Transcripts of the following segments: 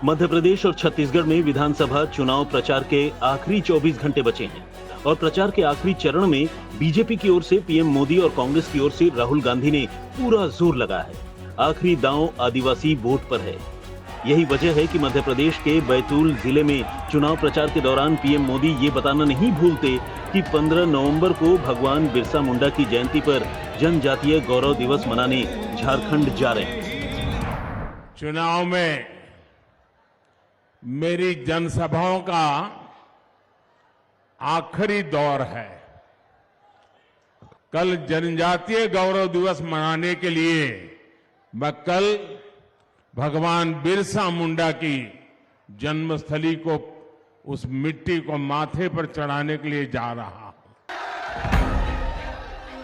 मध्य प्रदेश और छत्तीसगढ़ में विधानसभा चुनाव प्रचार के आखिरी 24 घंटे बचे हैं और प्रचार के आखिरी चरण में बीजेपी की ओर से पीएम मोदी और कांग्रेस की ओर से राहुल गांधी ने पूरा जोर लगाया है। आखिरी दांव आदिवासी वोट पर है। यही वजह है कि मध्य प्रदेश के बैतूल जिले में चुनाव प्रचार के दौरान पीएम मोदी ये बताना नहीं भूलते कि 15 नवंबर को भगवान बिरसा मुंडा की जयंती पर जनजातीय गौरव दिवस मनाने झारखंड जा रहे हैं। चुनाव में मेरी जनसभाओं का आखिरी दौर है। कल जनजातीय गौरव दिवस मनाने के लिए मैं कल भगवान बिरसा मुंडा की जन्मस्थली को, उस मिट्टी को माथे पर चढ़ाने के लिए जा रहा हूं।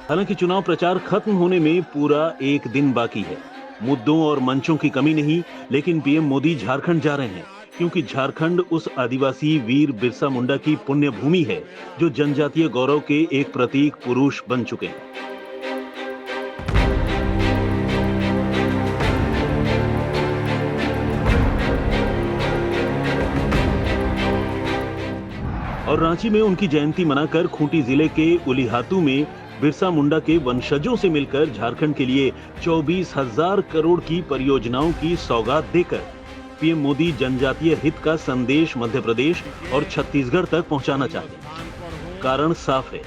हालांकि चुनाव प्रचार खत्म होने में पूरा एक दिन बाकी है। मुद्दों और मंचों की कमी नहीं, लेकिन पीएम मोदी झारखंड जा रहे हैं क्योंकि झारखंड उस आदिवासी वीर बिरसा मुंडा की पुण्य भूमि है जो जनजातीय गौरव के एक प्रतीक पुरुष बन चुके हैं। और रांची में उनकी जयंती मनाकर खूंटी जिले के उलिहातू में बिरसा मुंडा के वंशजों से मिलकर झारखंड के लिए 24,000 करोड़ की परियोजनाओं की सौगात देकर पीएम मोदी जनजातीय हित का संदेश मध्य प्रदेश और छत्तीसगढ़ तक पहुंचाना चाहते हैं। कारण साफ है,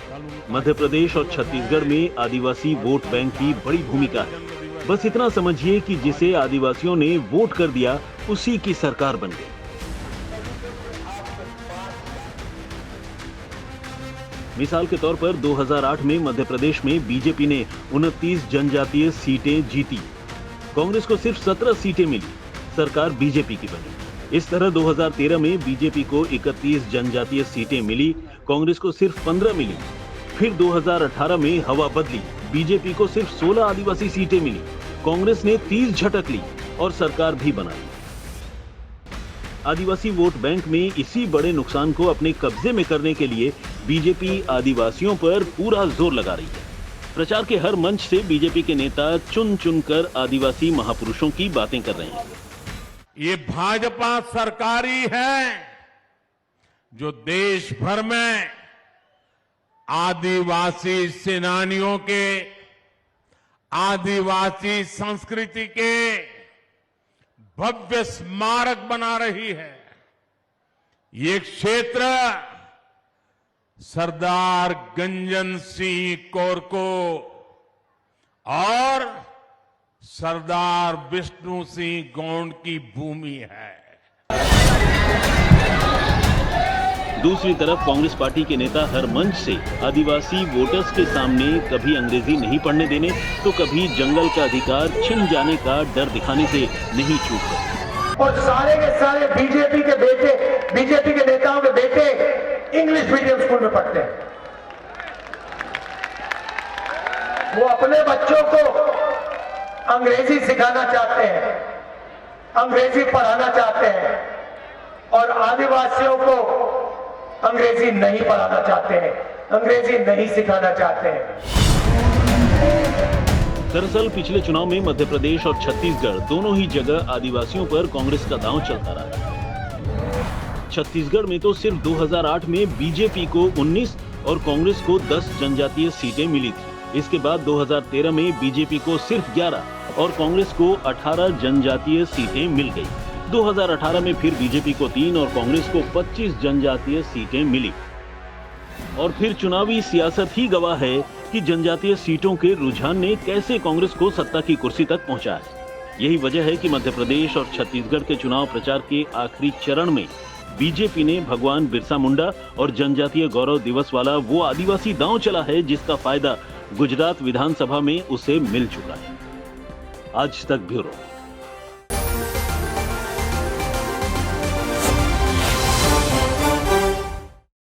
मध्य प्रदेश और छत्तीसगढ़ में आदिवासी वोट बैंक की बड़ी भूमिका है। बस इतना समझिए कि जिसे आदिवासियों ने वोट कर दिया उसी की सरकार बन गई। मिसाल के तौर पर 2008 में मध्य प्रदेश में बीजेपी ने 29 जनजातीय सीटें जीती, कांग्रेस को सिर्फ 17 सीटें मिली, सरकार बीजेपी की बनी। इस तरह 2013 में बीजेपी को 31 जनजातीय सीटें मिली, कांग्रेस को सिर्फ 15 मिली। फिर 2018 में हवा बदली, बीजेपी को सिर्फ 16 आदिवासी सीटें मिली, कांग्रेस ने 30 झटक ली और सरकार भी बनाई। आदिवासी वोट बैंक में इसी बड़े नुकसान को अपने कब्जे में करने के लिए बीजेपी आदिवासियों पर पूरा जोर लगा रही है। प्रचार के हर मंच से बीजेपी के नेता चुन चुनकर आदिवासी महापुरुषों की बातें कर रहे हैं। ये भाजपा सरकार ही है जो देश भर में आदिवासी सेनानियों के, आदिवासी संस्कृति के भव्य स्मारक बना रही है। ये क्षेत्र सरदार गंजन सिंह कोरको और सरदार विष्णु सिंह गौंड की भूमि है। दूसरी तरफ कांग्रेस पार्टी के नेता हर मंच से आदिवासी वोटर्स के सामने कभी अंग्रेजी नहीं पढ़ने देने तो कभी जंगल का अधिकार छिन जाने का डर दिखाने से नहीं चूक रहे। और सारे के सारे बीजेपी के बेटे, बीजेपी के नेताओं के बेटे इंग्लिश मीडियम स्कूल में पढ़ते हैं। वो अपने बच्चों को अंग्रेजी सिखाना चाहते हैं, अंग्रेजी पढ़ाना चाहते हैं और आदिवासियों को अंग्रेजी नहीं पढ़ाना चाहते हैं, अंग्रेजी नहीं सिखाना चाहते हैं। दरअसल पिछले चुनाव में मध्य प्रदेश और छत्तीसगढ़ दोनों ही जगह आदिवासियों पर कांग्रेस का दांव चलता रहा। छत्तीसगढ़ में तो सिर्फ 2008 में बीजेपी को 19 और कांग्रेस को 10 जनजातीय सीटें मिली थी। इसके बाद 2013 में बीजेपी को सिर्फ 11 और कांग्रेस को 18 जनजातीय सीटें मिल गई। 2018 में फिर बीजेपी को 3 और कांग्रेस को 25 जनजातीय सीटें मिली। और फिर चुनावी सियासत ही गवाह है कि जनजातीय सीटों के रुझान ने कैसे कांग्रेस को सत्ता की कुर्सी तक पहुंचाया। यही वजह है कि मध्य प्रदेश और छत्तीसगढ़ के चुनाव प्रचार के आखिरी चरण में बीजेपी ने भगवान बिरसा मुंडा और जनजातीय गौरव दिवस वाला वो आदिवासी दांव चला है जिसका फायदा गुजरात विधानसभा में उसे मिल चुका है। आज तक ब्यूरो।